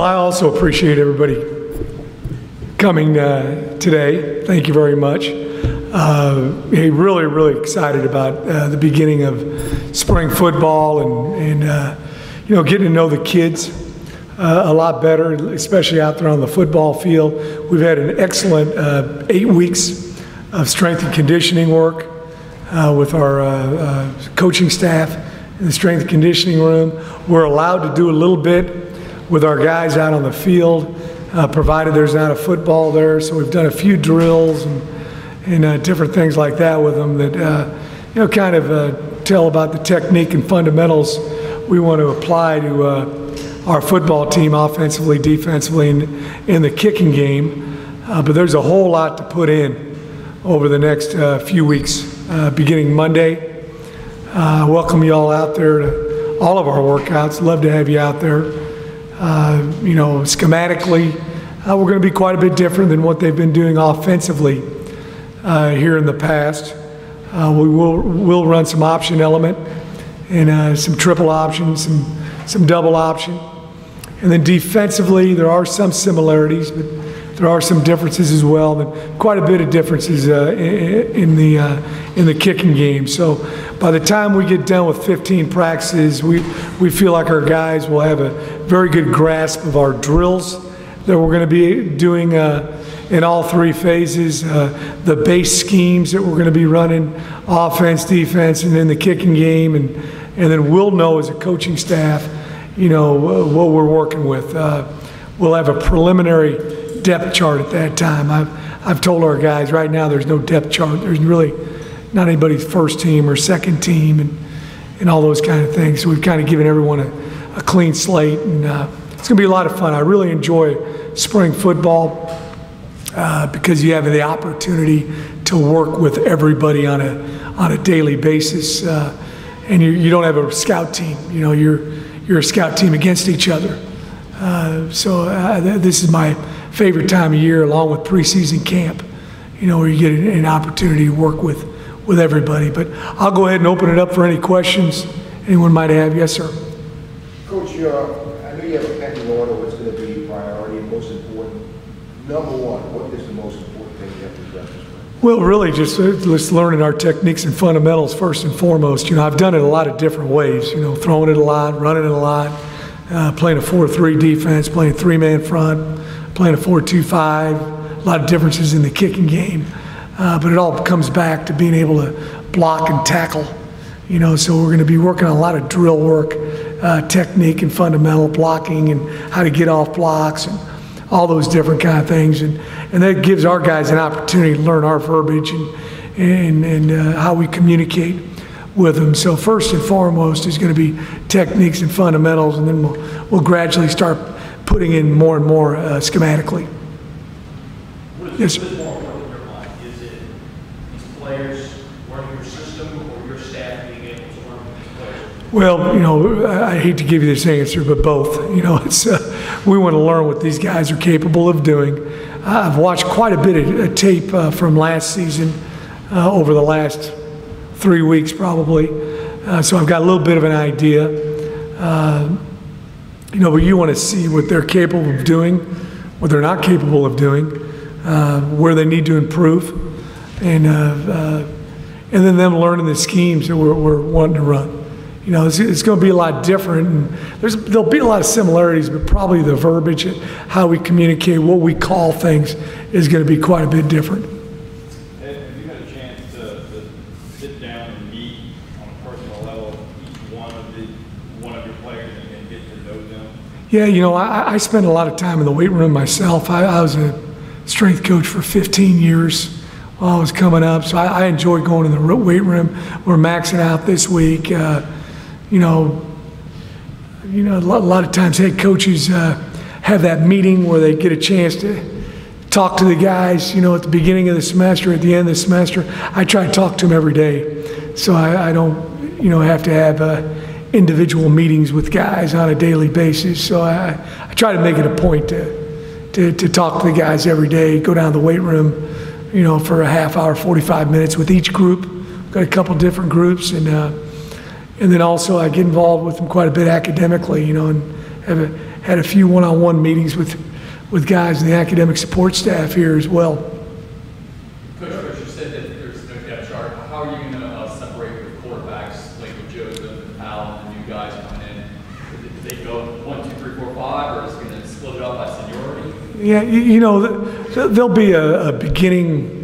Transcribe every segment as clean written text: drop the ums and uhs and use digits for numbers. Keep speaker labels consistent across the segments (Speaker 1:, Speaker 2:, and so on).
Speaker 1: I also appreciate everybody coming today. Thank you very much. Really excited about the beginning of spring football and getting to know the kids a lot better, especially out there on the football field. We've had an excellent 8 weeks of strength and conditioning work with our coaching staff in the strength and conditioning room. We're allowed to do a little bit with our guys out on the field, provided there's not a football there. So we've done a few drills and different things like that with them that kind of tell about the technique and fundamentals we want to apply to our football team offensively, defensively, and in the kicking game. But there's a whole lot to put in over the next few weeks, beginning Monday. Welcome you all out there to all of our workouts. Love to have you out there. Schematically, we're going to be quite a bit different than what they've been doing offensively here in the past. We'll run some option element and some triple option, some double option. And then defensively, there are some similarities, but there are some differences as well, and quite a bit of differences in the kicking game. So by the time we get done with 15 practices, we feel like our guys will have a very good grasp of our drills that we're going to be doing in all three phases, the base schemes that we're going to be running, offense, defense, and then the kicking game, and then we'll know as a coaching staff, what we're working with. We'll have a preliminary depth chart at that time. I've told our guys right now there's no depth chart. There's really not anybody's first team or second team and all those kind of things. So we've kind of given everyone a clean slate, and it's going to be a lot of fun. I really enjoy spring football because you have the opportunity to work with everybody on a daily basis, and you don't have a scout team. You're a scout team against each other. So this is my favorite time of year, along with preseason camp, where you get an opportunity to work with everybody. But I'll go ahead and open it up for any questions anyone might have. Yes, sir.
Speaker 2: Coach, I know you have a pecking order. What's going to be priority and most important? Number one, what is the most important thing you have to address this with?
Speaker 1: Well, really just learning our techniques and fundamentals first and foremost. I've done it a lot of different ways, throwing it a lot, running it a lot, playing a 4-3 defense, playing 3-man front, playing a 4-2-5, a lot of differences in the kicking game. But it all comes back to being able to block and tackle. So we're going to be working on a lot of drill work, technique and fundamental blocking and how to get off blocks and all those different kind of things. And that gives our guys an opportunity to learn our verbiage and how we communicate with them. So first and foremost is going to be techniques and fundamentals, and then we'll gradually start putting in more and more schematically. Yes, sir.
Speaker 3: What is more important in your mind? Is it these players learning your system or your staff being able to learn with these players?
Speaker 1: Well, I hate to give you this answer, but both. It's we want to learn what these guys are capable of doing. I've watched quite a bit of tape from last season over the last 3 weeks probably, so I've got a little bit of an idea. But you want to see what they're capable of doing, what they're not capable of doing, where they need to improve, and then them learning the schemes that we're wanting to run. It's going to be a lot different, and there'll be a lot of similarities, but probably the verbiage, how we communicate, what we call things, is going to be quite a bit different.
Speaker 4: Have you had a chance to sit down and meet on a personal level each one of your players and get to know them?
Speaker 1: Yeah, I spend a lot of time in the weight room myself. I was a strength coach for 15 years while I was coming up, so I enjoy going in the weight room. We're maxing out this week. A lot of times head coaches have that meeting where they get a chance to talk to the guys, at the beginning of the semester, at the end of the semester. I try to talk to them every day, so I don't, have to have individual meetings with guys on a daily basis. So I try to make it a point to talk to the guys every day, go down to the weight room, for a half hour, 45 minutes with each group. Got a couple different groups, and then also I get involved with them quite a bit academically, and had a few one-on-one meetings with guys in the academic support staff here as well.
Speaker 5: Coach Fritz, you said that there's no depth chart. How are you going to separate the quarterbacks, like with Joseph and Powell and the new guys coming in? Do they go 1, 2, 3, 4, 5, or is it going to split it up by seniority?
Speaker 1: Yeah, you know, there'll be a beginning,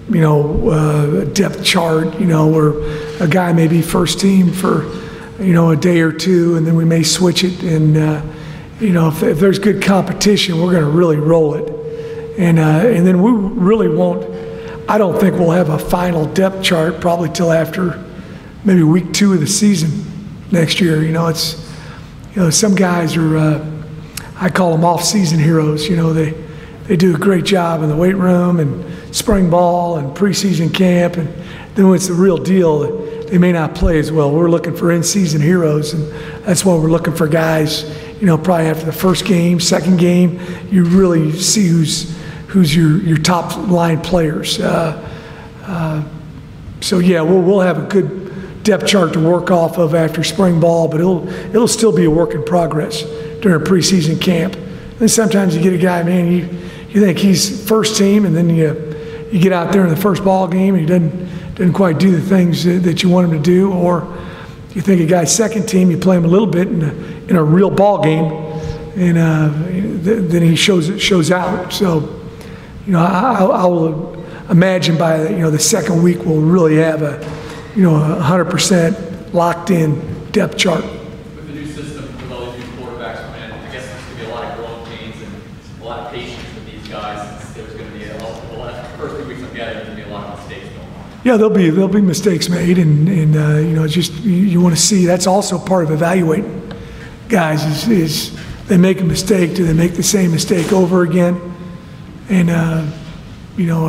Speaker 1: you know, depth chart, you know, where a guy may be first team for, you know, a day or two, and then we may switch it. And, you know, if there's good competition, we're going to really roll it. And then we really won't, I don't think we'll have a final depth chart probably till after maybe week 2 of the season next year. You know, it's, you know, some guys are, I call them off-season heroes. You know, they do a great job in the weight room and spring ball and preseason camp, and then when it's the real deal, they may not play as well. We're looking for in-season heroes, and that's why we're looking for guys, you know, probably after the first game, second game, you really see who's your top line players. So yeah, we'll have a good depth chart to work off of after spring ball, but it'll still be a work in progress during preseason camp. And sometimes you get a guy, man, you think he's first team, and then you get out there in the first ball game and he doesn't quite do the things that you want him to do, or you think a guy's second team, you play him a little bit in a real ball game, and then he shows out. So, you know, I will imagine by the second week we'll really have a 100% locked in depth chart.
Speaker 5: With the new system, with all these new quarterbacks coming in, I guess there's going to be a lot of growing pains and a lot of patience with these guys. There's going to be a lot. First 2 weeks I'm getting, there's going to be a lot of mistakes going on.
Speaker 1: Yeah, there'll be mistakes made, and you know, just you want to see. That's also part of evaluating guys. Is they make a mistake? Do they make the same mistake over again? And you know,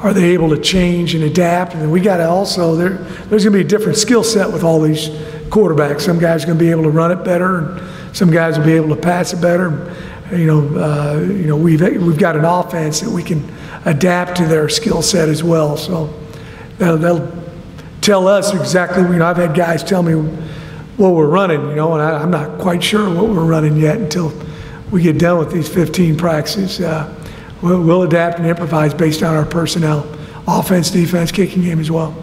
Speaker 1: are they able to change and adapt? And we got to also there's going to be a different skill set with all these quarterbacks. Some guys are going to be able to run it better, and some guys will be able to pass it better. You know, we've got an offense that we can adapt to their skill set as well. So they'll tell us exactly. You know, I've had guys tell me what we're running. You know, and I'm not quite sure what we're running yet until we get done with these 15 practices. We'll adapt and improvise based on our personnel, offense, defense, kicking game as well.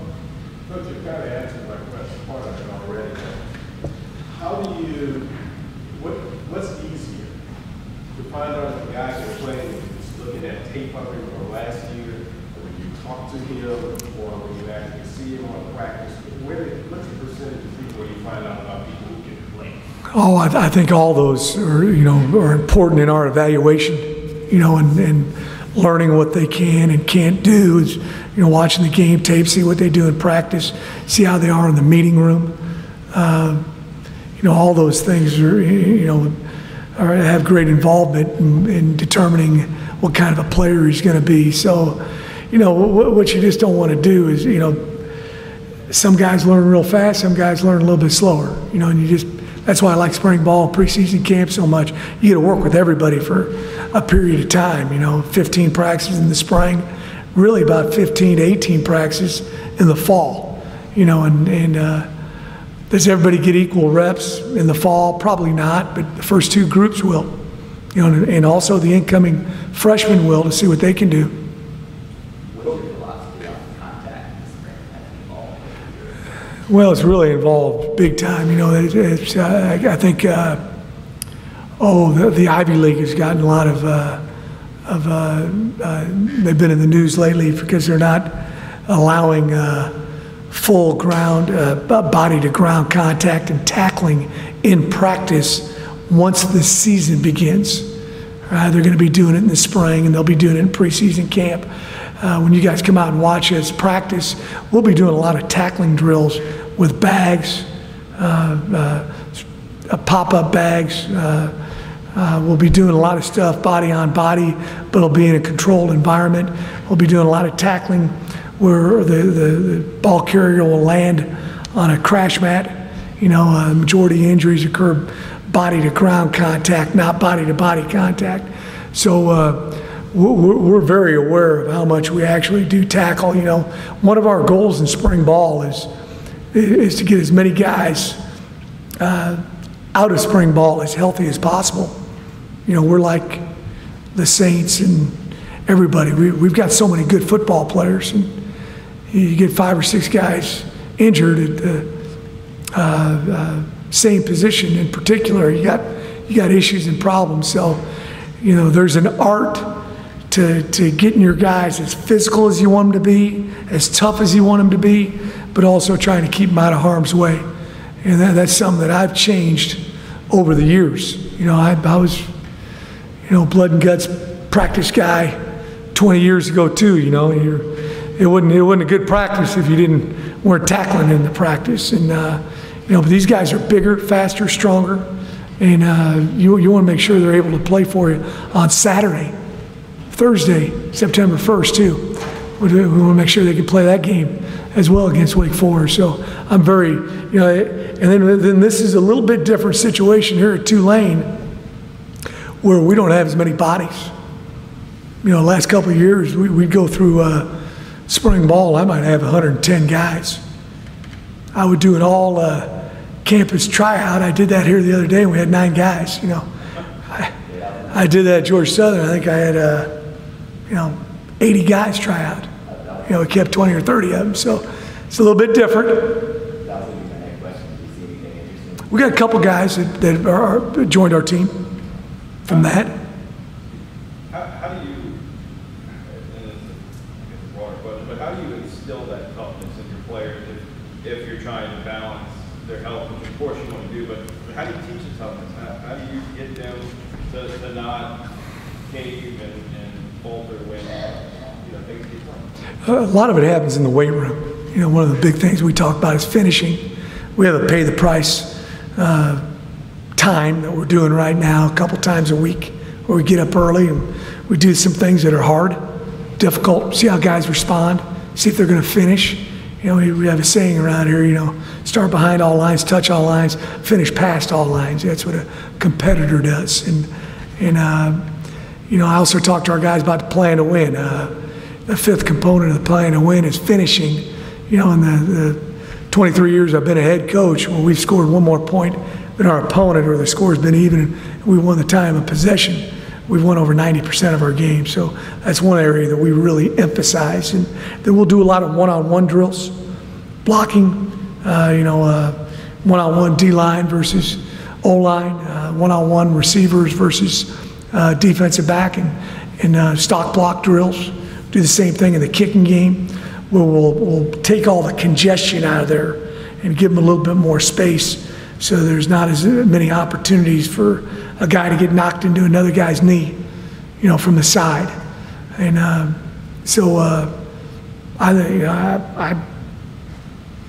Speaker 6: Coach, you've kind of answered my question, part of it already. How do you, what's easier? To find out if the guys are playing, just looking at tape of him from last year, or when you talk to him, or when you actually see him on practice? What's the percentage of people you find out about people who can play?
Speaker 1: Oh, I think all those are important in our evaluation. You know, and learning what they can and can't do is, watching the game tape, see what they do in practice, see how they are in the meeting room. All those things are, have great involvement in determining what kind of a player he's going to be. So, what you just don't want to do is, some guys learn real fast, some guys learn a little bit slower, and that's why I like spring ball and preseason camp so much. You get to work with everybody for a period of time, 15 practices in the spring, really about 15 to 18 practices in the fall, does everybody get equal reps in the fall? Probably not, but the first 2 groups will, and also the incoming freshmen will, to see what they can do.
Speaker 5: What's your philosophy on contact in the spring and fall?
Speaker 1: Well, it's really involved big time. I think, the Ivy League has gotten a lot of they've been in the news lately because they're not allowing full ground, body-to-ground contact and tackling in practice once the season begins. They're going to be doing it in the spring, and they'll be doing it in preseason camp. When you guys come out and watch us practice, we'll be doing a lot of tackling drills with bags, pop-up bags. We'll be doing a lot of stuff body on body, but it'll be in a controlled environment. We'll be doing a lot of tackling where the ball carrier will land on a crash mat. Majority of injuries occur body-to-ground contact, not body-to-body contact. So we're very aware of how much we actually do tackle. One of our goals in spring ball is to get as many guys out of spring ball as healthy as possible. we're like the Saints and everybody. We've got so many good football players, and you get 5 or 6 guys injured at the same position in particular. You got issues and problems. So, there's an art to getting your guys as physical as you want them to be, as tough as you want them to be, but also trying to keep them out of harm's way. And that's something that I've changed over the years. I was, blood and guts practice guy 20 years ago too. It wasn't a good practice if you weren't tackling in the practice. And but these guys are bigger, faster, stronger, and you want to make sure they're able to play for you on Saturday, Thursday, September 1st too. We want to make sure they can play that game as well against Wake Forest. So I'm very, and then this is a little bit different situation here at Tulane, where we don't have as many bodies. Last couple of years, we'd go through spring ball, I might have 110 guys. I would do an all campus tryout. I did that here the other day, and we had 9 guys. I did that at Georgia Southern. I think I had 80 guys try out. We kept 20 or 30 of them, so it's a little bit different. We got a couple guys that joined our team from that.
Speaker 4: How do you, and it's a broader question, but how do you instill that toughness in your players if you're trying to balance their health, which of course you want to do, but how do you teach them toughness? How do you get them to not cave and falter when things get tough?
Speaker 1: A lot of it happens in the weight room. One of the big things we talk about is finishing. We have a pay the price time that we're doing right now, a couple times a week, where we get up early and we do some things that are hard, difficult, see how guys respond, see if they're going to finish. We have a saying around here, start behind all lines, touch all lines, finish past all lines. That's what a competitor does. And I also talk to our guys about the plan to win. The 5th component of the plan to win is finishing. In the 23 years I've been a head coach, when we've scored 1 more point than our opponent, or the score's been even, and we won the time of possession, we've won over 90% of our games. So that's one area that we really emphasize. And then we'll do a lot of one-on-one drills, blocking, one-on-one D-line versus O-line, one-on-one receivers versus defensive back, and stock block drills. Do the same thing in the kicking game, where we'll take all the congestion out of there and give them a little bit more space, so there's not as many opportunities for a guy to get knocked into another guy's knee, from the side. And so I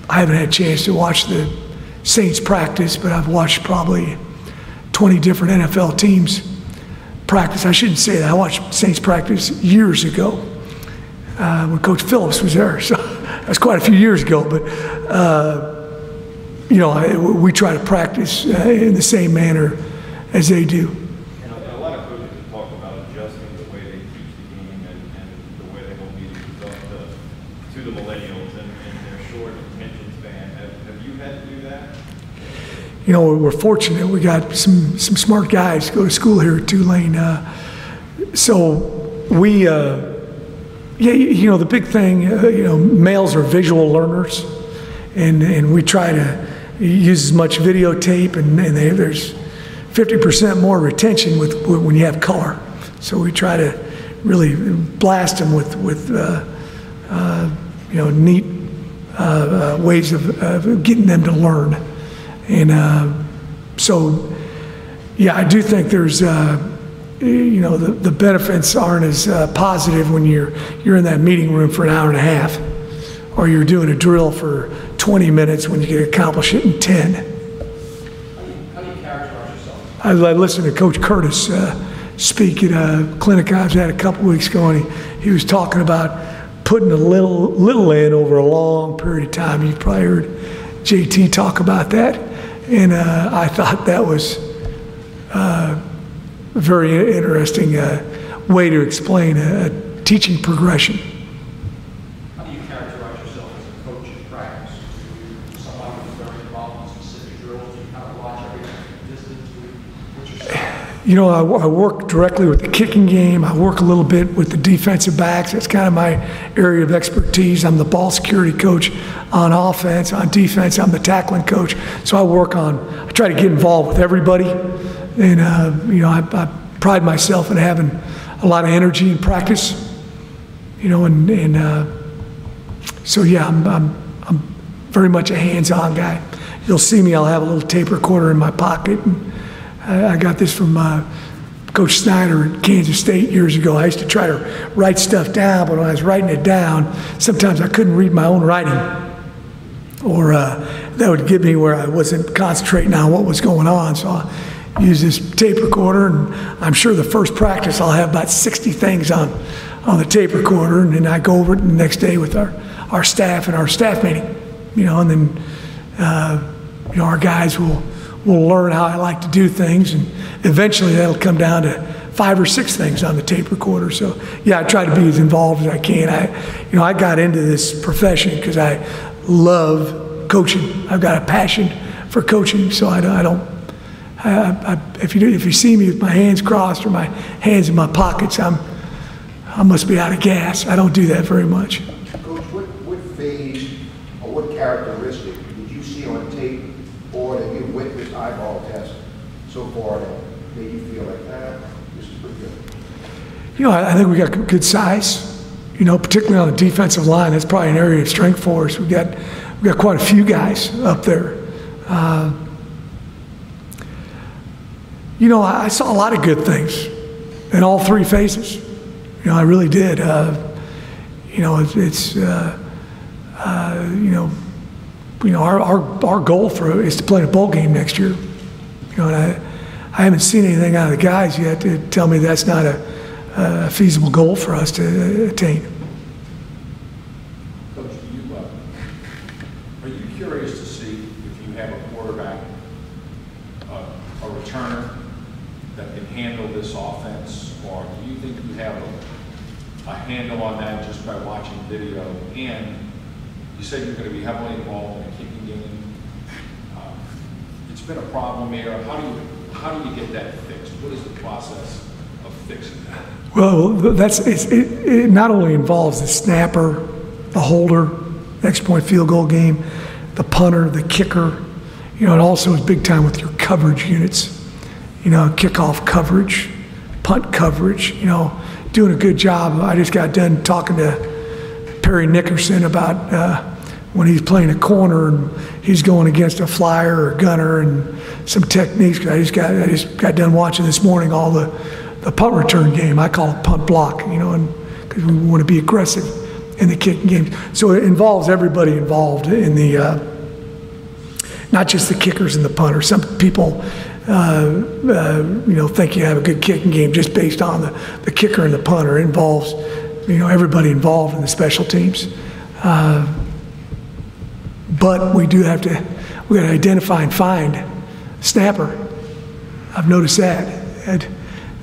Speaker 1: haven't had a chance to watch the Saints practice, but I've watched probably 20 different NFL teams practice. I shouldn't say that. I watched Saints practice years ago when Coach Phillips was there. So that was quite a few years ago. But, we try to practice in the same manner as they do.
Speaker 4: And a lot of coaches have talked about adjusting the way they teach the game and the way they hold meetings up to the millennials and their short attention span. Have you had to do that?
Speaker 1: We're fortunate. We got some smart guys go to school here at Tulane. So we, the big thing, males are visual learners, and we try to use as much videotape, and there's 50% more retention when you have color. So we try to really blast them with neat ways of getting them to learn. And so, I do think there's, the benefits aren't as positive when you're in that meeting room for an hour and a half, or you're doing a drill for 20 minutes when you can accomplish it in 10.
Speaker 3: How do you characterize yourself?
Speaker 1: I listened to Coach Curtis speak at a clinic I was at a couple weeks ago, and he was talking about putting a little in over a long period of time. You've probably heard JT talk about that, and I thought that was a very interesting way to explain a teaching progression.
Speaker 3: How do you characterize yourself as a coach in practice? Somebody who's very involved in specific drills, you kind of watch everything from a distance. What's your style?
Speaker 1: I work directly with the kicking game. I work a little bit with the defensive backs. That's kind of my area of expertise. I'm the ball security coach on offense. On defense, I'm the tackling coach. So I try to get involved with everybody. And, I pride myself in having a lot of energy in practice. So yeah, I'm very much a hands-on guy. You'll see me, I'll have a little tape recorder in my pocket. And I got this from Coach Snyder at Kansas State years ago. I used to try to write stuff down, but when I was writing it down, sometimes I couldn't read my own writing. Or that would get me where I wasn't concentrating on what was going on. So I use this tape recorder, and I'm sure the first practice I'll have about 60 things on the tape recorder, and then I go over it the next day with our staff and our staff meeting. And then our guys will learn how I like to do things, and eventually that'll come down to 5 or 6 things on the tape recorder. So yeah, I try to be as involved as I can. I got into this profession because I love coaching. I've got a passion for coaching, so if you see me with my hands crossed or my hands in my pockets, I must be out of gas. I don't do that very much.
Speaker 2: Coach, what phase or what characteristic did you see on tape or that you witnessed eyeball test so far that made you feel like, this is pretty good?
Speaker 1: I think we got good size, particularly on the defensive line. That's probably an area of strength for us. We got quite a few guys up there. I saw a lot of good things in all 3 phases. I really did. Our goal is to play a bowl game next year. And I haven't seen anything out of the guys yet to tell me that's not a feasible goal for us to attain.
Speaker 7: Coach, are you curious to see if you have a quarterback, a returner that can handle this offense, or do you think you have a handle on that just by watching video? And you said you're going to be heavily involved in the kicking game. It's been a problem here. How do you get that fixed? What is the process of fixing that?
Speaker 1: Well, it not only involves the snapper, the holder, extra point field goal game, the punter, the kicker. It also is big time with your coverage units. Kickoff coverage, punt coverage. Doing a good job. I just got done talking to Perry Nickerson about when he's playing a corner and he's going against a flyer or a gunner and some techniques. I just got done watching this morning all the punt return game. I call it punt block, and because we want to be aggressive in the kicking game. So it involves everybody involved in the, not just the kickers and the punters. Some people think you have a good kicking game just based on the kicker and the punter. It involves, everybody involved in the special teams. But we do have to, we got to identify and find snapper. I've noticed that. And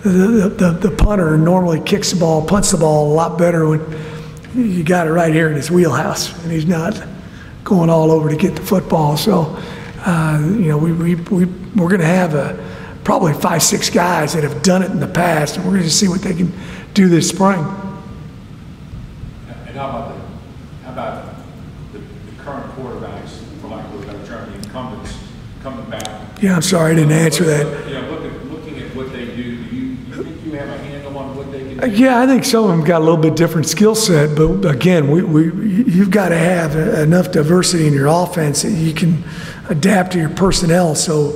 Speaker 1: the punter normally kicks the ball, punts the ball a lot better when you got it right here in his wheelhouse and he's not going all over to get the football. So, we're going to have probably 5-6 guys that have done it in the past, and we're going to see what they can do this spring.
Speaker 7: And how about the current quarterbacks, for lack of a better term, the incumbents coming back?
Speaker 1: Yeah, I'm sorry, I didn't answer that.
Speaker 7: Looking at what they do you think you have a handle on what they can do?
Speaker 1: Yeah, I think some of them got a little bit different skill set, but again, you've got to have enough diversity in your offense that you can adapt to your personnel. So,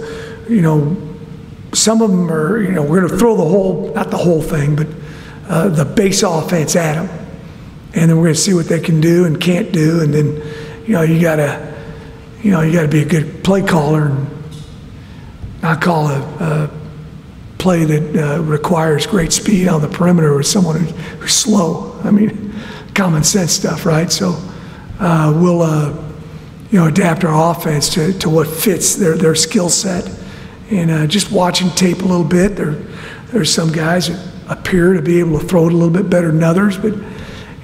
Speaker 1: some of them are, we're going to throw not the whole thing, but the base offense at them. And then we're going to see what they can do and can't do. And then, you got to be a good play caller and not call a play that requires great speed on the perimeter with someone who's slow. I mean, common sense stuff, right? So we'll, adapt our offense to what fits their skill set. And just watching tape a little bit, there's some guys that appear to be able to throw it a little bit better than others. But,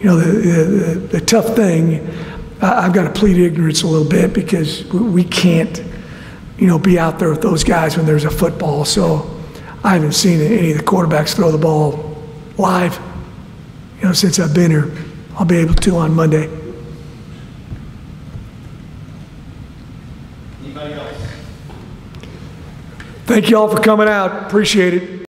Speaker 1: the tough thing, I've got to plead ignorance a little bit because we can't, be out there with those guys when there's a football. So I haven't seen any of the quarterbacks throw the ball live, since I've been here. I'll be able to on Monday.
Speaker 4: Anybody else?
Speaker 1: Thank you all for coming out. Appreciate it.